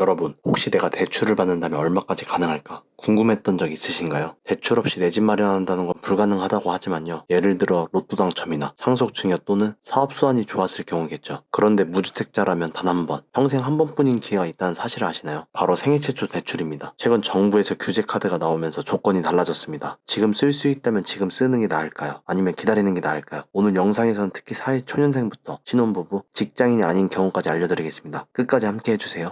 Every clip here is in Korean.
여러분, 혹시 내가 대출을 받는다면 얼마까지 가능할까? 궁금했던 적 있으신가요? 대출 없이 내 집 마련한다는 건 불가능하다고 하지만요. 예를 들어 로또 당첨이나 상속 증여 또는 사업 수완이 좋았을 경우겠죠. 그런데 무주택자라면 단 한 번, 평생 한 번뿐인 기회가 있다는 사실을 아시나요? 바로 생애 최초 대출입니다. 최근 정부에서 규제 카드가 나오면서 조건이 달라졌습니다. 지금 쓸 수 있다면 지금 쓰는 게 나을까요? 아니면 기다리는 게 나을까요? 오늘 영상에서는 특히 사회 초년생부터 신혼부부, 직장인이 아닌 경우까지 알려드리겠습니다. 끝까지 함께 해주세요.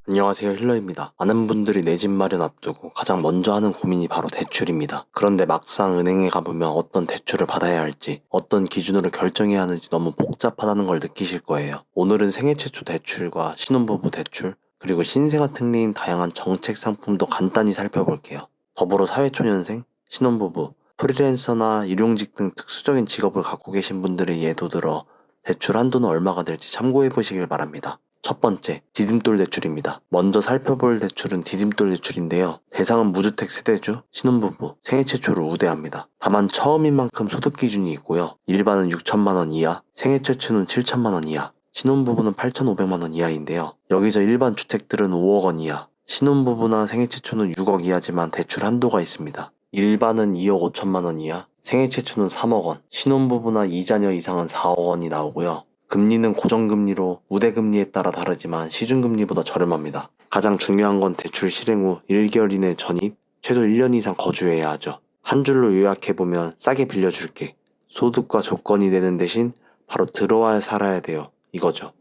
안녕하세요, 힐러입니다. 많은 분들이 내 집 마련 앞두고 가장 먼저 하는 고민이 바로 대출입니다. 그런데 막상 은행에 가보면 어떤 대출을 받아야 할지, 어떤 기준으로 결정해야 하는지 너무 복잡하다는 걸 느끼실 거예요. 오늘은 생애 최초 대출과 신혼부부 대출, 그리고 신생아 특례인 다양한 정책 상품도 간단히 살펴볼게요. 더불어 사회초년생, 신혼부부, 프리랜서나 일용직 등 특수적인 직업을 갖고 계신 분들의 예도 들어 대출 한도는 얼마가 될지 참고해 보시길 바랍니다. 첫 번째, 디딤돌 대출입니다. 먼저 살펴볼 대출은 디딤돌 대출인데요. 대상은 무주택 세대주, 신혼부부, 생애 최초를 우대합니다. 다만 처음인 만큼 소득 기준이 있고요. 일반은 6천만 원 이하, 생애 최초는 7천만 원 이하, 신혼부부는 8,500만 원 이하인데요. 여기서 일반 주택들은 5억 원 이하, 신혼부부나 생애 최초는 6억 이하지만 대출 한도가 있습니다. 일반은 2억 5천만 원 이하, 생애 최초는 3억 원, 신혼부부나 2자녀 이상은 4억 원이 나오고요. 금리는 고정금리로 우대금리에 따라 다르지만 시중금리보다 저렴합니다. 가장 중요한 건 대출 실행 후 1개월 이내 전입, 최소 1년 이상 거주해야 하죠. 한 줄로 요약해보면 싸게 빌려줄게. 소득과 조건이 되는 대신 바로 들어와야 살아야 돼요. 이거죠.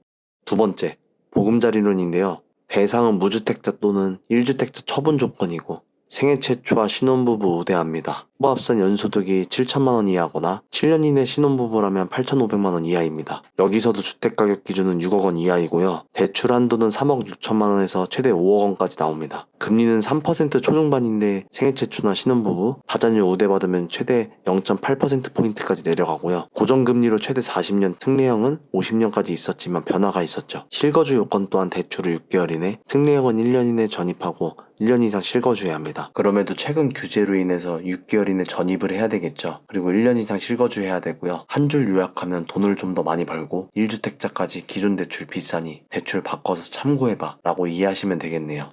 두 번째, 보금자리론인데요. 대상은 무주택자 또는 1주택자 처분 조건이고 생애 최초와 신혼부부 우대합니다. 후보합산 연소득이 7천만 원 이하거나 7년 이내 신혼부부라면 8,500만 원 이하입니다. 여기서도 주택가격 기준은 6억 원 이하이고요. 대출 한도는 3억 6천만 원에서 최대 5억 원까지 나옵니다. 금리는 3% 초중반인데 생애 최초나 신혼부부, 다자녀 우대받으면 최대 0.8%포인트까지 내려가고요. 고정금리로 최대 40년, 특례형은 50년까지 있었지만 변화가 있었죠. 실거주 요건 또한 대출을 6개월 이내, 특례형은 1년 이내 전입하고 1년 이상 실거주해야 합니다. 그럼에도 최근 규제로 인해서 6개월 이내 전입을 해야 되겠죠. 그리고 1년 이상 실거주해야 되고요. 한 줄 요약하면 돈을 좀 더 많이 벌고 1주택자까지 기존 대출 비싸니 대출 바꿔서 참고해봐 라고 이해하시면 되겠네요.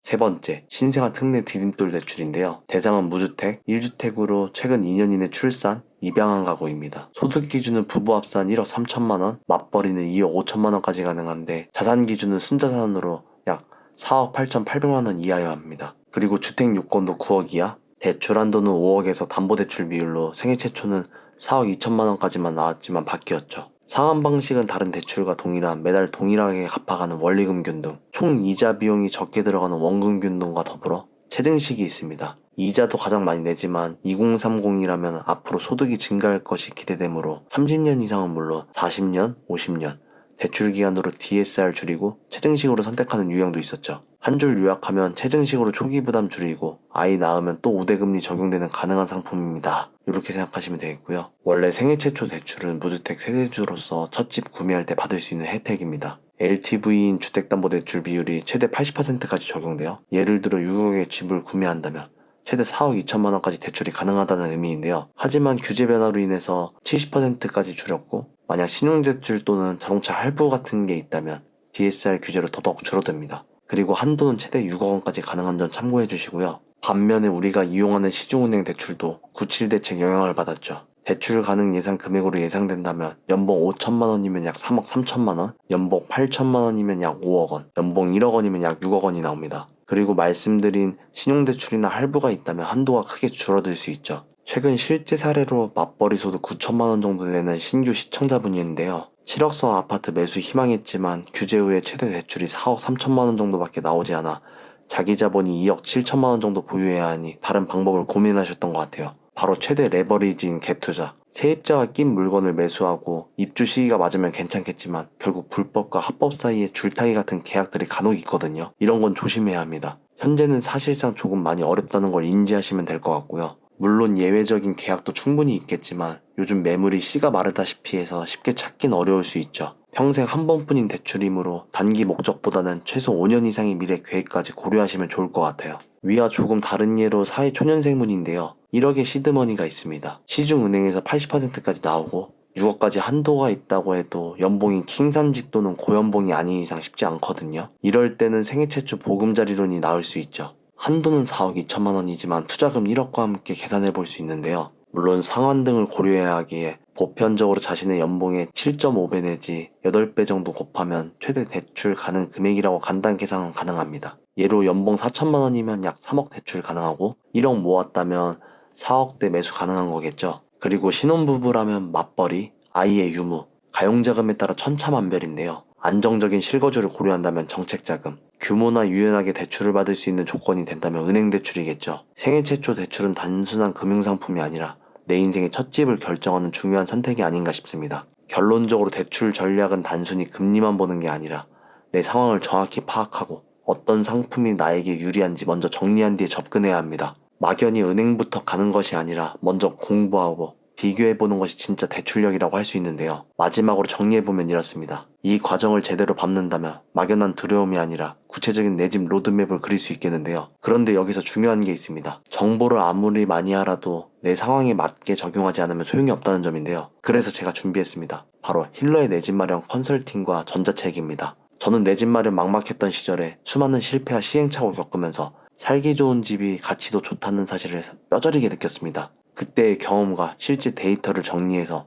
세 번째, 신생아 특례 디딤돌 대출인데요. 대상은 무주택, 1주택으로 최근 2년 이내 출산, 입양한 가구입니다. 소득 기준은 부부 합산 1억 3천만 원, 맞벌이는 2억 5천만 원까지 가능한데 자산 기준은 순자산으로 약 4억 8,800만 원 이하여야 합니다. 그리고 주택 요건도 9억 이하, 대출 한도는 5억에서 담보대출 비율로 생애 최초는 4억 2천만 원까지만 나왔지만 바뀌었죠. 상환 방식은 다른 대출과 동일한 매달 동일하게 갚아가는 원리금 균등, 총 이자 비용이 적게 들어가는 원금 균등과 더불어 체증식이 있습니다. 이자도 가장 많이 내지만 2030이라면 앞으로 소득이 증가할 것이 기대되므로 30년 이상은 물론 40년, 50년, 대출 기간으로 DSR 줄이고 체증식으로 선택하는 유형도 있었죠. 한 줄 요약하면 체증식으로 초기 부담 줄이고 아이 낳으면 또 우대금리 적용되는 가능한 상품입니다. 이렇게 생각하시면 되겠고요. 원래 생애 최초 대출은 무주택 세대주로서 첫 집 구매할 때 받을 수 있는 혜택입니다. LTV인 주택담보대출 비율이 최대 80%까지 적용되어 예를 들어 6억의 집을 구매한다면 최대 4억 2천만 원까지 대출이 가능하다는 의미인데요. 하지만 규제 변화로 인해서 70%까지 줄였고 만약 신용대출 또는 자동차 할부 같은 게 있다면 DSR 규제로 더더욱 줄어듭니다. 그리고 한도는 최대 6억 원까지 가능한 점 참고해 주시고요. 반면에 우리가 이용하는 시중은행 대출도 97 대책 영향을 받았죠. 대출 가능 예상 금액으로 예상된다면 연봉 5천만 원이면 약 3억 3천만 원, 연봉 8천만 원이면 약 5억 원, 연봉 1억 원이면 약 6억 원이 나옵니다. 그리고 말씀드린 신용대출이나 할부가 있다면 한도가 크게 줄어들 수 있죠. 최근 실제 사례로 맞벌이 소득 9천만 원 정도 되는 신규 시청자분이었는데요. 7억선 아파트 매수 희망했지만 규제 후에 최대 대출이 4억 3천만 원 정도밖에 나오지 않아 자기 자본이 2억 7천만 원 정도 보유해야 하니 다른 방법을 고민하셨던 것 같아요. 바로 최대 레버리지인 갭 투자. 세입자가 낀 물건을 매수하고 입주 시기가 맞으면 괜찮겠지만 결국 불법과 합법 사이에 줄타기 같은 계약들이 간혹 있거든요. 이런 건 조심해야 합니다. 현재는 사실상 조금 많이 어렵다는 걸 인지하시면 될 것 같고요. 물론 예외적인 계약도 충분히 있겠지만 요즘 매물이 씨가 마르다시피 해서 쉽게 찾긴 어려울 수 있죠. 평생 한 번뿐인 대출이므로 단기 목적보다는 최소 5년 이상의 미래 계획까지 고려하시면 좋을 것 같아요. 위와 조금 다른 예로 사회 초년생분인데요. 1억의 시드머니가 있습니다. 시중은행에서 80%까지 나오고 6억까지 한도가 있다고 해도 연봉이 킹산직 또는 고연봉이 아닌 이상 쉽지 않거든요. 이럴 때는 생애 최초 보금자리론이 나올 수 있죠. 한도는 4억 2천만 원이지만 투자금 1억과 함께 계산해 볼 수 있는데요. 물론 상환 등을 고려해야 하기에 보편적으로 자신의 연봉의 7.5배 내지 8배 정도 곱하면 최대 대출 가능 금액이라고 간단 계산은 가능합니다. 예로 연봉 4천만 원이면 약 3억 대출 가능하고 1억 모았다면 4억대 매수 가능한 거겠죠. 그리고 신혼부부라면 맞벌이, 아이의 유무, 가용자금에 따라 천차만별인데요. 안정적인 실거주를 고려한다면 정책자금, 규모나 유연하게 대출을 받을 수 있는 조건이 된다면 은행 대출이겠죠. 생애 최초 대출은 단순한 금융상품이 아니라 내 인생의 첫 집을 결정하는 중요한 선택이 아닌가 싶습니다. 결론적으로 대출 전략은 단순히 금리만 보는 게 아니라 내 상황을 정확히 파악하고 어떤 상품이 나에게 유리한지 먼저 정리한 뒤에 접근해야 합니다. 막연히 은행부터 가는 것이 아니라 먼저 공부하고 비교해보는 것이 진짜 대출력이라고 할 수 있는데요. 마지막으로 정리해보면 이렇습니다. 이 과정을 제대로 밟는다면 막연한 두려움이 아니라 구체적인 내 집 로드맵을 그릴 수 있겠는데요. 그런데 여기서 중요한 게 있습니다. 정보를 아무리 많이 알아도 내 상황에 맞게 적용하지 않으면 소용이 없다는 점인데요. 그래서 제가 준비했습니다. 바로 힐러의 내 집 마련 컨설팅과 전자책입니다. 저는 내 집 마련 막막했던 시절에 수많은 실패와 시행착오를 겪으면서 살기 좋은 집이 가치도 좋다는 사실을 뼈저리게 느꼈습니다. 그때의 경험과 실제 데이터를 정리해서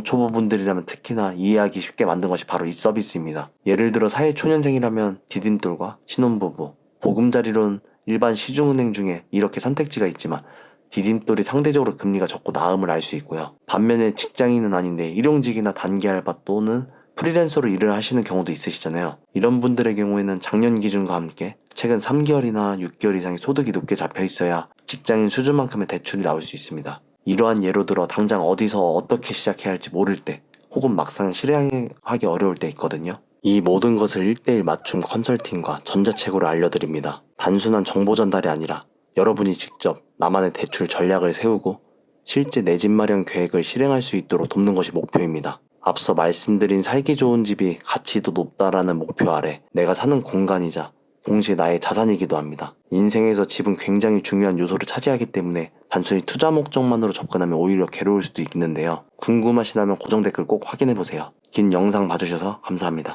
왕초보분들이라면 특히나 이해하기 쉽게 만든 것이 바로 이 서비스입니다. 예를 들어 사회초년생이라면 디딤돌과 신혼부부, 보금자리론 일반 시중은행 중에 이렇게 선택지가 있지만 디딤돌이 상대적으로 금리가 적고 나음을 알 수 있고요. 반면에 직장인은 아닌데 일용직이나 단기 알바 또는 프리랜서로 일을 하시는 경우도 있으시잖아요. 이런 분들의 경우에는 작년 기준과 함께 최근 3개월이나 6개월 이상의 소득이 높게 잡혀 있어야 직장인 수준만큼의 대출이 나올 수 있습니다. 이러한 예로 들어 당장 어디서 어떻게 시작해야 할지 모를 때 혹은 막상 실행하기 어려울 때 있거든요. 이 모든 것을 1:1 맞춤 컨설팅과 전자책으로 알려드립니다. 단순한 정보 전달이 아니라 여러분이 직접 나만의 대출 전략을 세우고 실제 내 집 마련 계획을 실행할 수 있도록 돕는 것이 목표입니다. 앞서 말씀드린 살기 좋은 집이 가치도 높다라는 목표 아래 내가 사는 공간이자 동시에 나의 자산이기도 합니다. 인생에서 집은 굉장히 중요한 요소를 차지하기 때문에 단순히 투자 목적만으로 접근하면 오히려 괴로울 수도 있는데요. 궁금하시다면 고정 댓글 꼭 확인해보세요. 긴 영상 봐주셔서 감사합니다.